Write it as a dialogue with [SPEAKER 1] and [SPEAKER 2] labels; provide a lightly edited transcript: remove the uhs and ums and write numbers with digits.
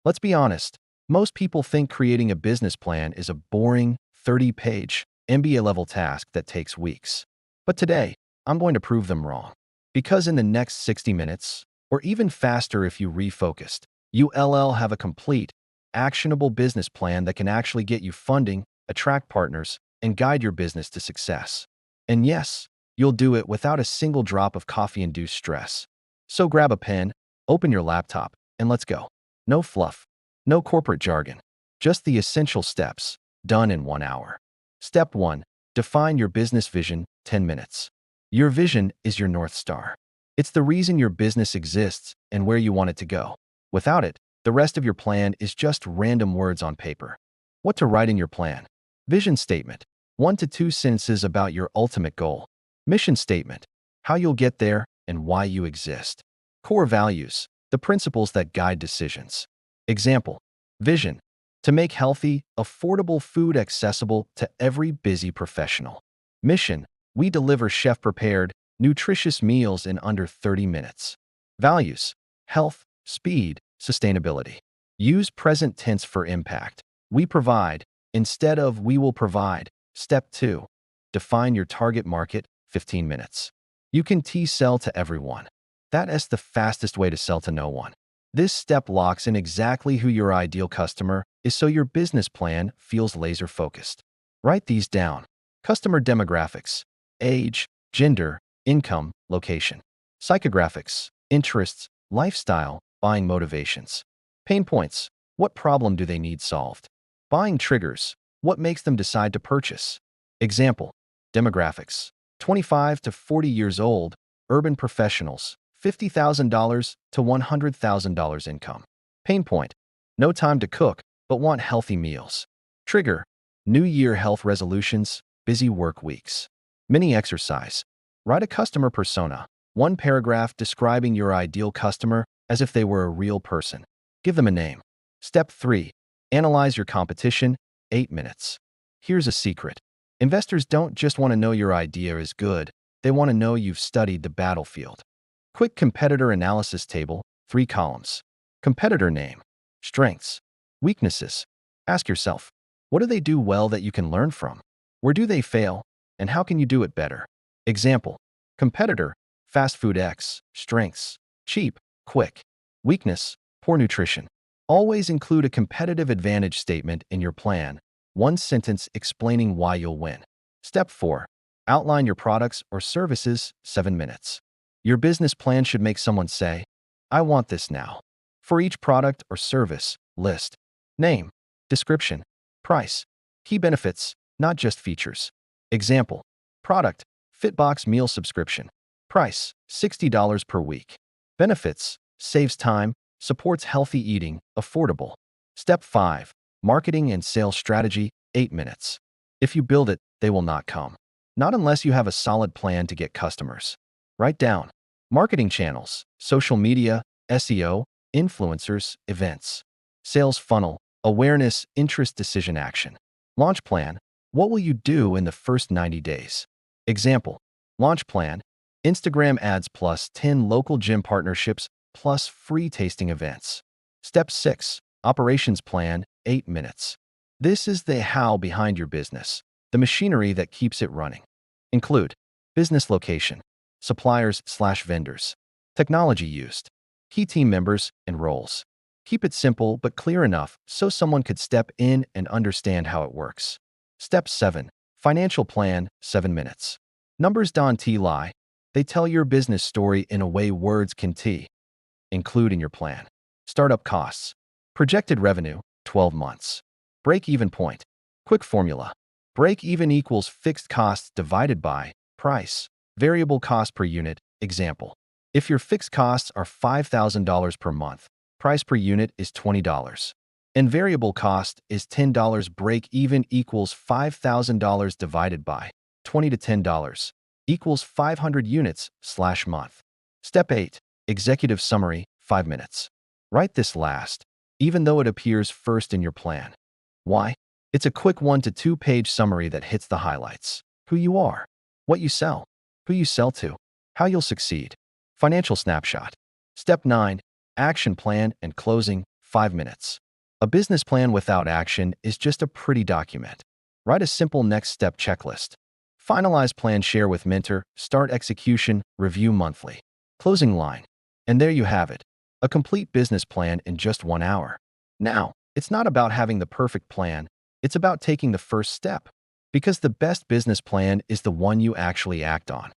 [SPEAKER 1] Let's be honest. Most people think creating a business plan is a boring, 30-page, MBA-level task that takes weeks. But today, I'm going to prove them wrong. Because in the next 60 minutes, or even faster if you refocused, you'll have a complete, actionable business plan that can actually get you funding, attract partners, and guide your business to success. And yes, you'll do it without a single drop of coffee-induced stress. So grab a pen, open your laptop, and let's go. No fluff, no corporate jargon, just the essential steps, done in 1 hour. Step 1. Define your business vision, 10 minutes. Your vision is your North Star. It's the reason your business exists and where you want it to go. Without it, the rest of your plan is just random words on paper. What to write in your plan? Vision statement. 1 to 2 sentences about your ultimate goal. Mission statement. How you'll get there and why you exist. Core values. The principles that guide decisions. Example. Vision. To make healthy, affordable food accessible to every busy professional. Mission. We deliver chef-prepared, nutritious meals in under 30 minutes. Values. Health, speed, sustainability. Use present tense for impact. We provide, instead of we will provide. Step 2. Define your target market, 15 minutes. You can sell to everyone. That's the fastest way to sell to no one. This step locks in exactly who your ideal customer is so your business plan feels laser-focused. Write these down. Customer demographics. Age, gender, income, location. Psychographics. Interests, lifestyle, buying motivations. Pain points. What problem do they need solved? Buying triggers. What makes them decide to purchase? Example. Demographics. 25 to 40 years old, urban professionals, $50,000 to $100,000 income. Pain point. No time to cook, but want healthy meals. Trigger. New Year health resolutions, busy work weeks. Mini exercise. Write a customer persona. 1 paragraph describing your ideal customer as if they were a real person. Give them a name. Step 3. Analyze your competition, 8 minutes. Here's a secret. Investors don't just want to know your idea is good, they want to know you've studied the battlefield. Quick competitor analysis table, 3 columns. Competitor name. Strengths. Weaknesses. Ask yourself, what do they do well that you can learn from? Where do they fail? And how can you do it better? Example. Competitor. Fast food X. Strengths. Cheap. Quick. Weakness. Poor nutrition. Always include a competitive advantage statement in your plan. 1 sentence explaining why you'll win. Step 4. Outline your products or services, 7 minutes. Your business plan should make someone say, I want this now. For each product or service, list. Name. Description. Price. Key benefits, not just features. Example. Product. Fitbox meal subscription. Price. $60 per week. Benefits. Saves time. Supports healthy eating. Affordable. Step 5. Marketing and sales strategy, 8 minutes. If you build it, they will not come. Not unless you have a solid plan to get customers. Write down. Marketing channels, social media, SEO, influencers, events. Sales funnel, awareness, interest, decision, action. Launch plan. What will you do in the first 90 days? Example. Launch plan. Instagram ads plus 10 local gym partnerships plus free tasting events. Step 6. Operations plan, 8 minutes. This is the how behind your business, the machinery that keeps it running. Include business location, suppliers/vendors, technology used, key team members and roles. Keep it simple but clear enough so someone could step in and understand how it works. Step 7. Financial plan, 7 minutes. Numbers don't lie. They tell your business story in a way words can tell. Include in your plan. Startup costs. Projected revenue, 12 months. Break-even point. Quick formula. Break-even equals fixed costs divided by price. Variable cost per unit. Example. If your fixed costs are $5,000 per month, price per unit is $20. And variable cost is $10. Break-even equals $5,000 divided by 20 to $10 equals 500 units/month. Step 8. Executive summary, 5 minutes. Write this last, even though it appears first in your plan. Why? It's a quick 1 to 2 page summary that hits the highlights. Who you are, what you sell, who you sell to, how you'll succeed. Financial snapshot. Step 9. Action plan and closing, 5 minutes. A business plan without action is just a pretty document. Write a simple next step checklist. Finalize plan, share with mentor, start execution, review monthly. Closing line. And there you have it. A complete business plan in just 1 hour. Now, it's not about having the perfect plan. It's about taking the first step. Because the best business plan is the one you actually act on.